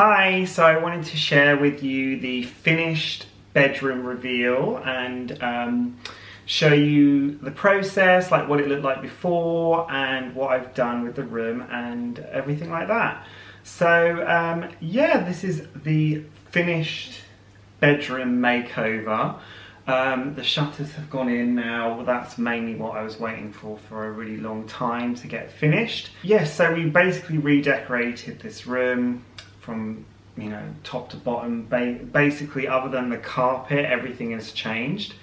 Hi, so I wanted to share with you the finished bedroom reveal and show you the process, like what it looked like before and what I've done with the room and everything like that. So yeah, this is the finished bedroom makeover. The shutters have gone in now. Well, that's mainly what I was waiting for a really long time to get finished. Yes, so we basically redecorated this room from, you know, top to bottom. Basically, other than the carpet, everything has changed.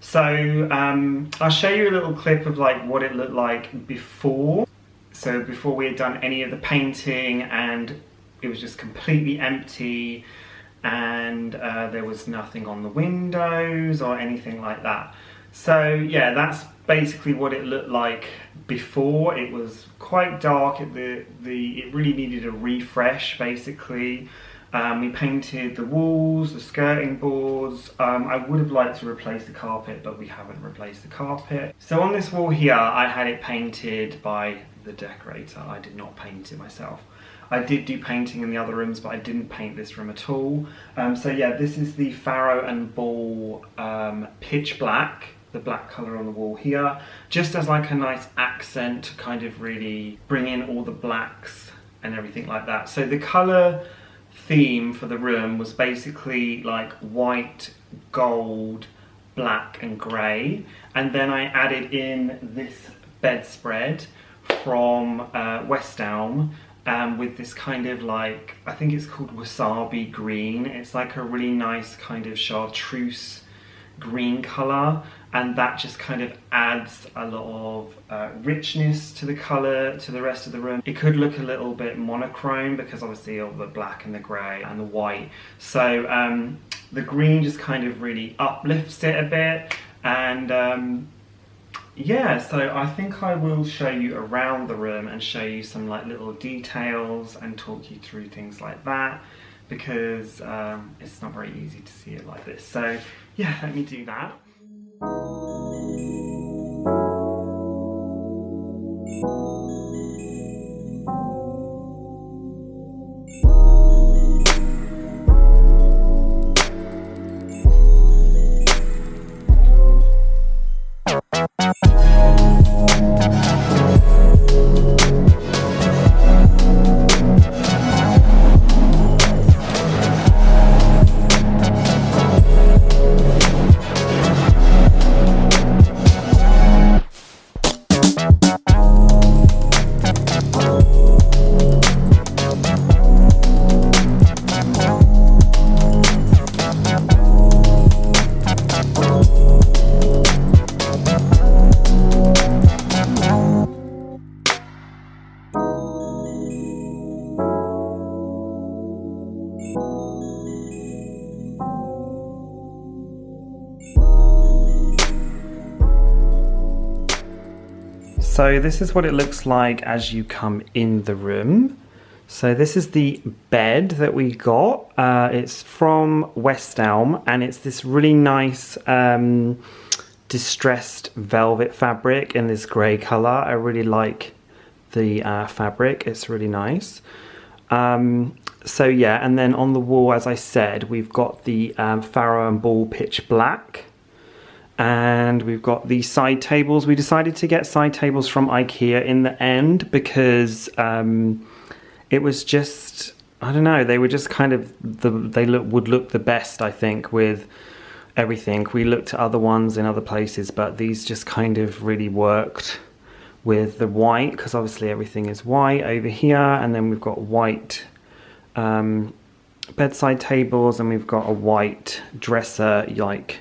So I'll show you a little clip of like what it looked like before. So before we had done any of the painting and it was just completely empty and there was nothing on the windows or anything like that. So yeah, that's basically what it looked like before. It was quite dark. It really needed a refresh, basically. We painted the walls, the skirting boards. I would have liked to replace the carpet, but we haven't replaced the carpet. So on this wall here, I had it painted by the decorator. I did not paint it myself. I did do painting in the other rooms, but I didn't paint this room at all. So yeah, this is the Farrow and Ball pitch black, the black colour on the wall here, just as like a nice accent to kind of really bring in all the blacks and everything like that. So the colour theme for the room was basically like white, gold, black and grey, and then I added in this bedspread from West Elm with this kind of like, I think it's called wasabi green. It's like a really nice kind of chartreuse green colour, and that just kind of adds a lot of richness to the colour, to the rest of the room. It could look a little bit monochrome because obviously all the black and the grey and the white. So the green just kind of really uplifts it a bit, and yeah, so I think I will show you around the room and show you some like little details and talk you through things like that, because it's not very easy to see it like this. So yeah, let me do that. So this is what it looks like as you come in the room. So this is the bed that we got. It's from West Elm, and it's this really nice distressed velvet fabric in this grey colour. I really like the fabric, it's really nice. So yeah, and then on the wall, as I said, we've got the Farrow and Ball pitch black. And we've got the side tables. We decided to get side tables from IKEA in the end because it was just, I don't know, they were just kind of, would look the best, I think, with everything. We looked at other ones in other places, but these just kind of really worked with the white, because obviously everything is white over here, and then we've got white bedside tables, and we've got a white dresser, like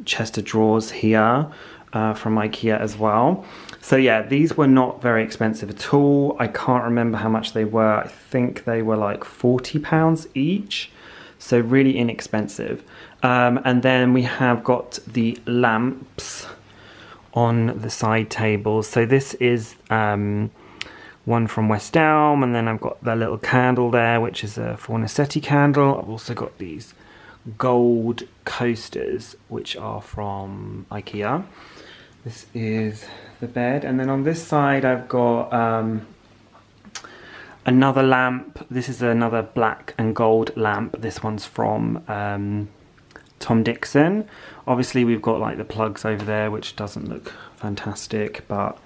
chest of drawers here from IKEA as well. So yeah, these were not very expensive at all. I can't remember how much they were. I think they were like £40 each, so really inexpensive. And then we have got the lamps on the side tables. So this is one from West Elm, and then I've got the little candle there, which is a Fornasetti candle. I've also got these gold coasters, which are from IKEA. This is the bed, and then on this side I've got Another lamp. This is another black and gold lamp. This one's from Tom Dixon. Obviously we've got like the plugs over there, which doesn't look fantastic, but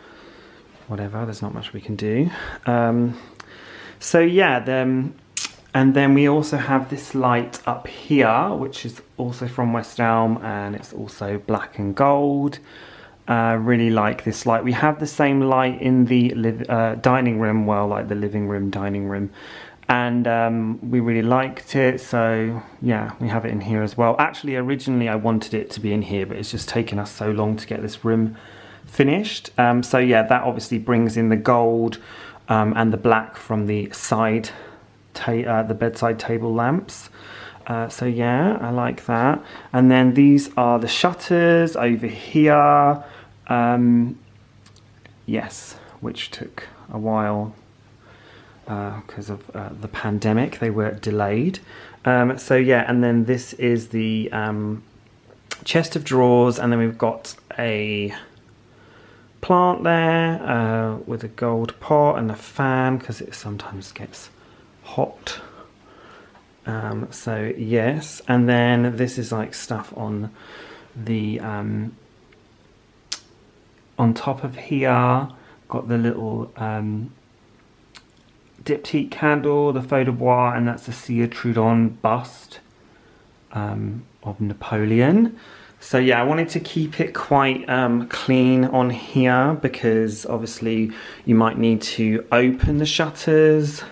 whatever, there's not much we can do. So yeah, and then we also have this light up here, which is also from West Elm, and it's also black and gold. Really like this light. We have the same light in the dining room, well, like the living room, dining room, and we really liked it, so yeah, we have it in here as well. Actually, originally I wanted it to be in here, but it's just taken us so long to get this room finished. So yeah, that obviously brings in the gold and the black from the side, the bedside table lamps. So yeah, I like that. And then these are the shutters over here. Yes, which took a while because of the pandemic. They were delayed. So yeah, and then this is the chest of drawers, and then we've got a plant there with a gold pot and a fan because it sometimes gets hot. So yes, and then this is like stuff on the on top of here. Got the little diptyque candle, the feu de bois, and that's a Sia Trudon bust of Napoleon. So yeah, I wanted to keep it quite clean on here because obviously you might need to open the shutters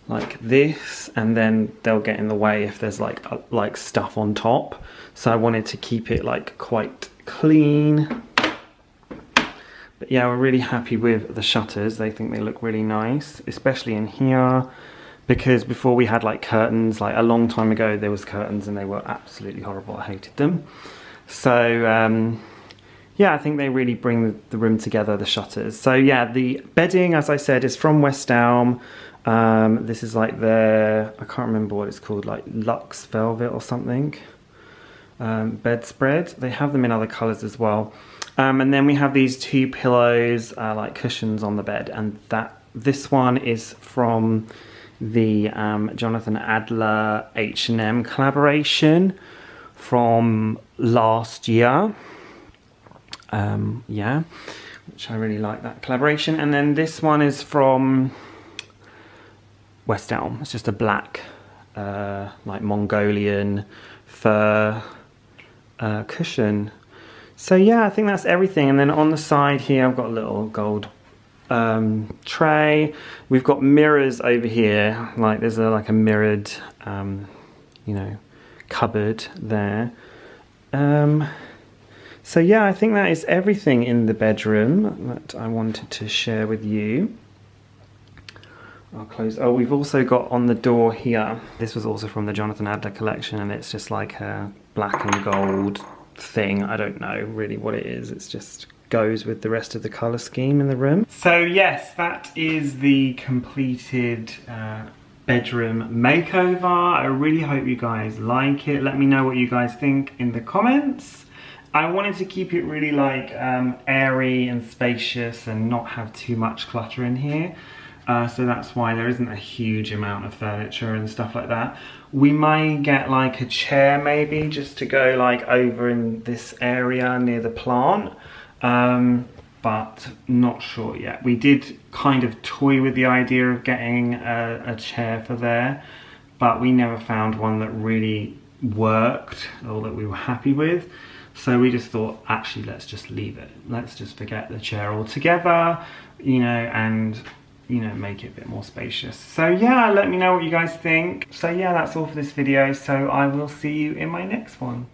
like this, and then they'll get in the way if there's like stuff on top. So I wanted to keep it like quite clean. But yeah, we're really happy with the shutters. They think they look really nice, especially in here, because before we had like curtains, like a long time ago there was curtains and they were absolutely horrible. I hated them. So yeah, I think they really bring the room together, the shutters. So yeah, the bedding, as I said, is from West Elm. This is like their, I can't remember what it's called, like Luxe Velvet or something, bedspread. They have them in other colours as well. And then we have these two pillows, like cushions on the bed, and this one is from the Jonathan Adler H&M collaboration from last year. Yeah, which I really like that collaboration. And then this one is from West Elm. It's just a black, like Mongolian fur cushion. So yeah, I think that's everything. And then on the side here, I've got a little gold tray. We've got mirrors over here. Like there's like a mirrored, you know, cupboard there. So yeah, I think that is everything in the bedroom that I wanted to share with you. I'll close. Oh, we've also got on the door here. This was also from the Jonathan Adler collection, and it's just like a black and gold thing. I don't know really what it is. It's just goes with the rest of the color scheme in the room. So yes, that is the completed bedroom makeover. I really hope you guys like it. Let me know what you guys think in the comments. I wanted to keep it really like airy and spacious and not have too much clutter in here. So that's why there isn't a huge amount of furniture and stuff like that. We might get like a chair maybe just to go like over in this area near the plant, but not sure yet. We did kind of toy with the idea of getting a chair for there, but we never found one that really worked or that we were happy with. So we just thought, actually, let's just leave it. Let's just forget the chair altogether, you know, and you know, make it a bit more spacious. So yeah, let me know what you guys think. So yeah, that's all for this video. So I will see you in my next one.